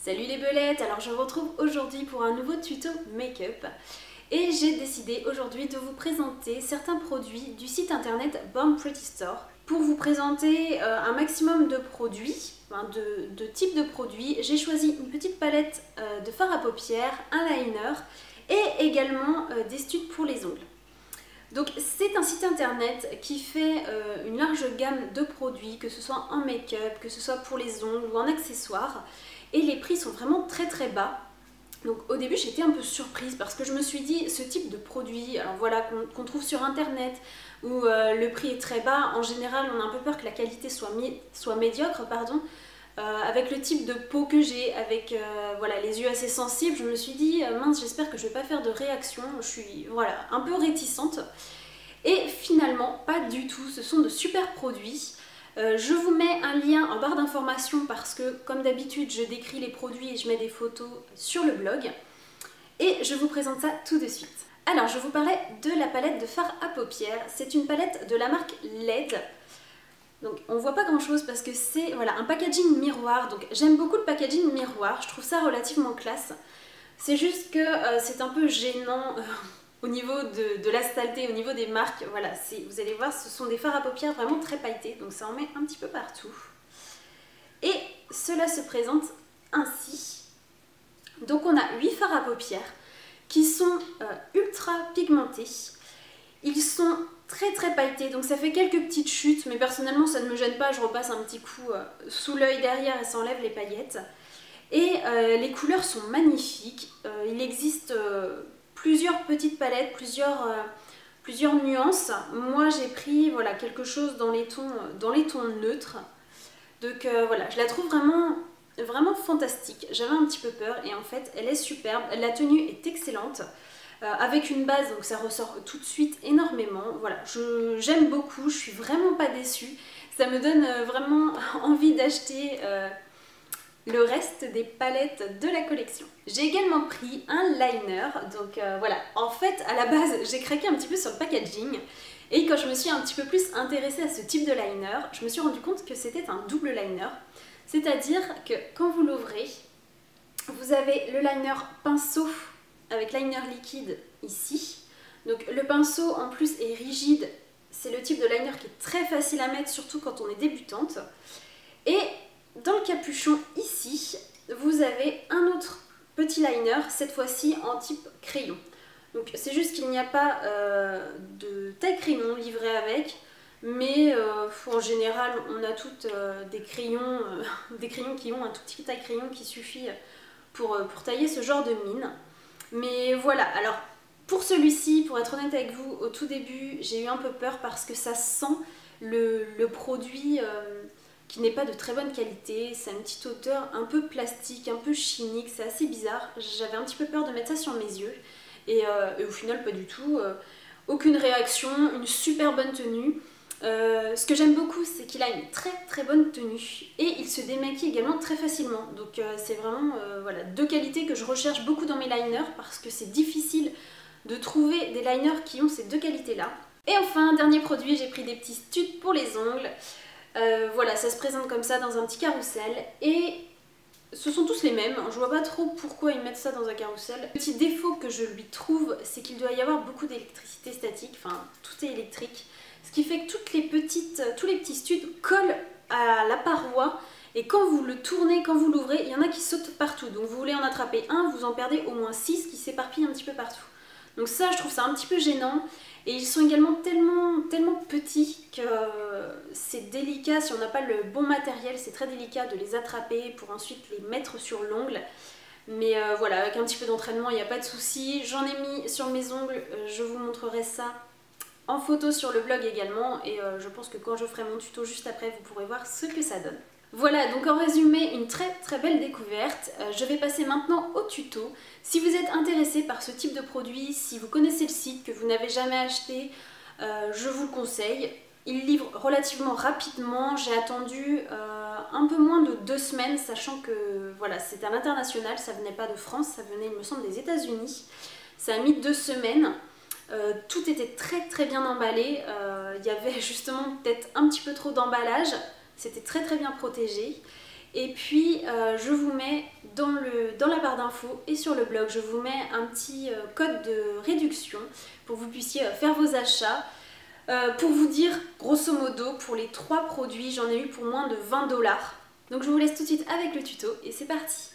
Salut les belettes, alors je vous retrouve aujourd'hui pour un nouveau tuto make-up et j'ai décidé aujourd'hui de vous présenter certains produits du site internet Born Pretty Store pour vous présenter un maximum de produits, de types de produits. J'ai choisi une petite palette de fard à paupières, un liner et également des studs pour les ongles. Donc c'est un site internet qui fait une large gamme de produits, que ce soit en make-up, que ce soit pour les ongles ou en accessoires. Et les prix sont vraiment très bas. Donc au début j'étais un peu surprise parce que je me suis dit ce type de produit, alors voilà, qu'on trouve sur internet où le prix est très bas, en général on a un peu peur que la qualité soit médiocre, pardon. Avec le type de peau que j'ai, avec voilà, les yeux assez sensibles, je me suis dit mince, j'espère que je vais pas faire de réaction, je suis voilà, un peu réticente. Et finalement pas du tout, ce sont de super produits. Je vous mets un lien en barre d'informations parce que comme d'habitude je décris les produits et je mets des photos sur le blog. Et je vous présente ça tout de suite. Alors je vous parlais de la palette de fard à paupières. C'est une palette de la marque LED. Donc on voit pas grand chose parce que c'est voilà, un packaging miroir. Donc j'aime beaucoup le packaging miroir, je trouve ça relativement classe. C'est juste que c'est un peu gênant au niveau de la saleté, au niveau des marques. Voilà, vous allez voir, ce sont des fards à paupières vraiment très pailletés, donc ça en met un petit peu partout. Et cela se présente ainsi. Donc on a 8 fards à paupières qui sont ultra pigmentés. Ils sont très pailletés, donc ça fait quelques petites chutes, mais personnellement ça ne me gêne pas, je repasse un petit coup sous l'œil derrière et ça enlève les paillettes. Et les couleurs sont magnifiques, il existe plusieurs petites palettes, plusieurs nuances. Moi j'ai pris voilà, quelque chose dans les tons neutres, donc voilà, je la trouve vraiment fantastique. J'avais un petit peu peur et en fait elle est superbe, la tenue est excellente. Avec une base, donc ça ressort tout de suite énormément. Voilà, j'aime beaucoup, je suis vraiment pas déçue. Ça me donne vraiment envie d'acheter le reste des palettes de la collection. J'ai également pris un liner, donc voilà. En fait, à la base, j'ai craqué un petit peu sur le packaging. Et quand je me suis un petit peu plus intéressée à ce type de liner, je me suis rendu compte que c'était un double liner. C'est-à-dire que quand vous l'ouvrez, vous avez le liner pinceau avec liner liquide ici. Donc le pinceau en plus est rigide, c'est le type de liner qui est très facile à mettre, surtout quand on est débutante. Et dans le capuchon ici, vous avez un autre petit liner, cette fois-ci en type crayon. Donc c'est juste qu'il n'y a pas de taille crayon livré avec, mais en général on a toutes des crayons qui ont un tout petit taille crayon qui suffit pour tailler ce genre de mine. Mais voilà, alors pour celui-ci, pour être honnête avec vous, au tout début j'ai eu un peu peur parce que ça sent le produit qui n'est pas de très bonne qualité. C'est une petite odeur un peu plastique, un peu chimique, c'est assez bizarre. J'avais un petit peu peur de mettre ça sur mes yeux et au final pas du tout. Aucune réaction, une super bonne tenue. Ce que j'aime beaucoup, c'est qu'il a une très bonne tenue et il se démaquille également très facilement. Donc c'est vraiment voilà, deux qualités que je recherche beaucoup dans mes liners parce que c'est difficile de trouver des liners qui ont ces deux qualités-là. Et enfin, dernier produit, j'ai pris des petits studs pour les ongles. Voilà, ça se présente comme ça dans un petit carrousel et ce sont tous les mêmes. Je vois pas trop pourquoi ils mettent ça dans un carrousel. Le petit défaut que je lui trouve, c'est qu'il doit y avoir beaucoup d'électricité statique, enfin tout est électrique. Ce qui fait que tous les petits studs collent à la paroi et quand vous le tournez, quand vous l'ouvrez, il y en a qui sautent partout. Donc vous voulez en attraper un, vous en perdez au moins 6 qui s'éparpillent un petit peu partout. Donc ça, je trouve ça un petit peu gênant. Et ils sont également tellement petits que c'est délicat, si on n'a pas le bon matériel, c'est très délicat de les attraper pour ensuite les mettre sur l'ongle. Mais voilà, avec un petit peu d'entraînement, il n'y a pas de souci. J'en ai mis sur mes ongles, je vous montrerai ça en photo sur le blog également et je pense que quand je ferai mon tuto juste après, vous pourrez voir ce que ça donne. Voilà, donc en résumé, une très belle découverte. Je vais passer maintenant au tuto. Si vous êtes intéressé par ce type de produit, si vous connaissez le site, que vous n'avez jamais acheté, je vous le conseille. Il livre relativement rapidement, j'ai attendu un peu moins de 2 semaines, sachant que voilà, c'est à l'international, ça venait pas de France, ça venait il me semble des États-Unis. Ça a mis 2 semaines. Tout était très bien emballé, il y avait justement peut-être un petit peu trop d'emballage, c'était très bien protégé Et puis je vous mets dans la barre d'infos et sur le blog, je vous mets un petit code de réduction pour que vous puissiez faire vos achats. Pour vous dire, grosso modo, pour les 3 produits, j'en ai eu pour moins de 20 $. Donc je vous laisse tout de suite avec le tuto et c'est parti.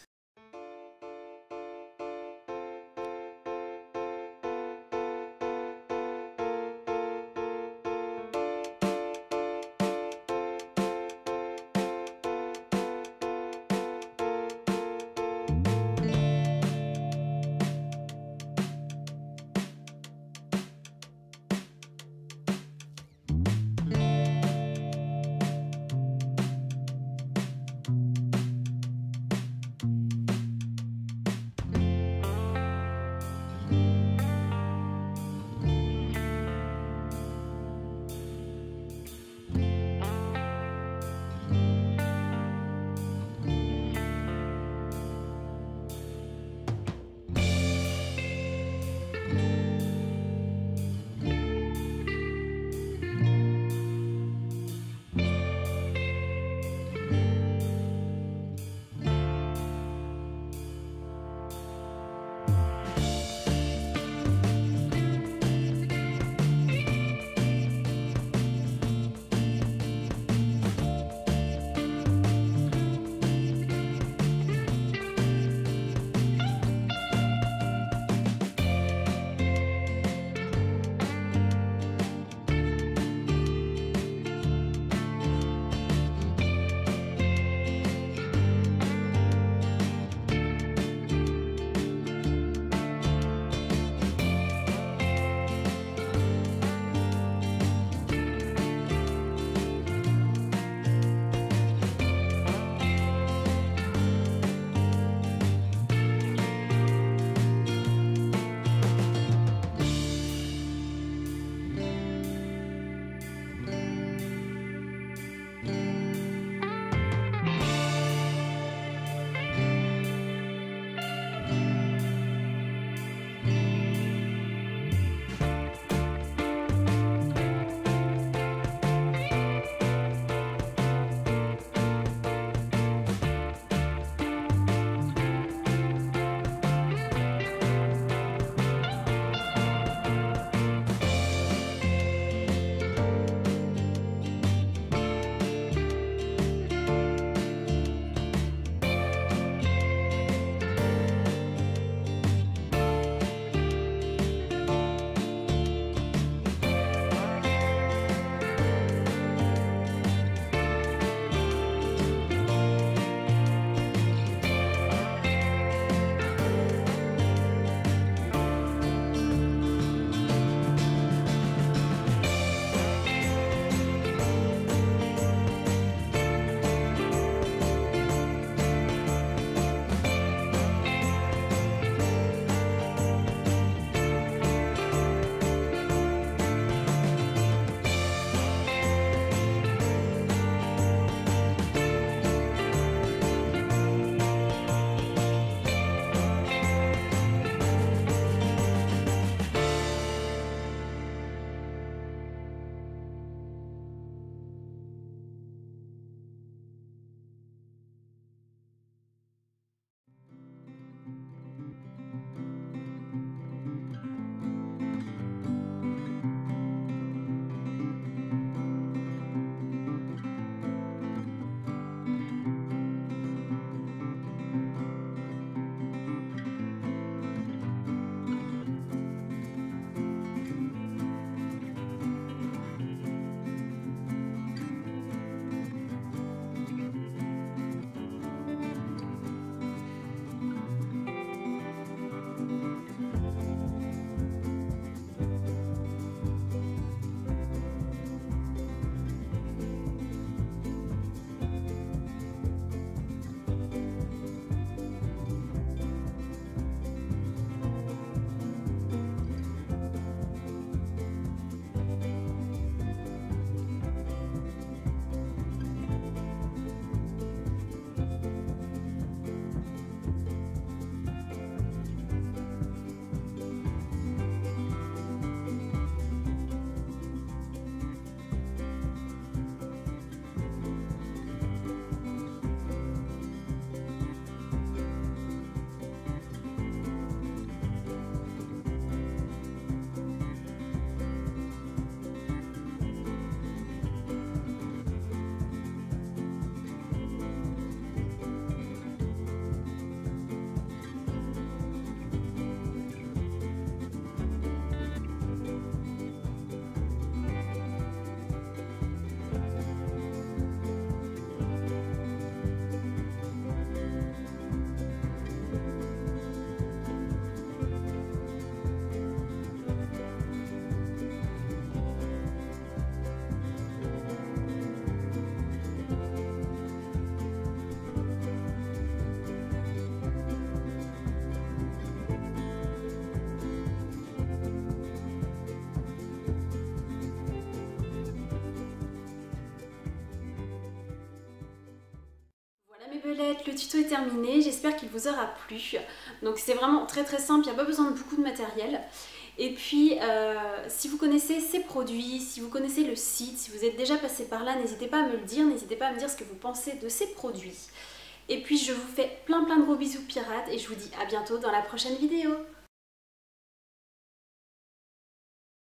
bebelettes, le tuto est terminé, j'espère qu'il vous aura plu. Donc c'est vraiment très simple, il n'y a pas besoin de beaucoup de matériel. Et puis si vous connaissez ces produits, si vous connaissez le site, si vous êtes déjà passé par là, n'hésitez pas à me le dire, n'hésitez pas à me dire ce que vous pensez de ces produits. Et puis je vous fais plein de gros bisous pirates et je vous dis à bientôt dans la prochaine vidéo.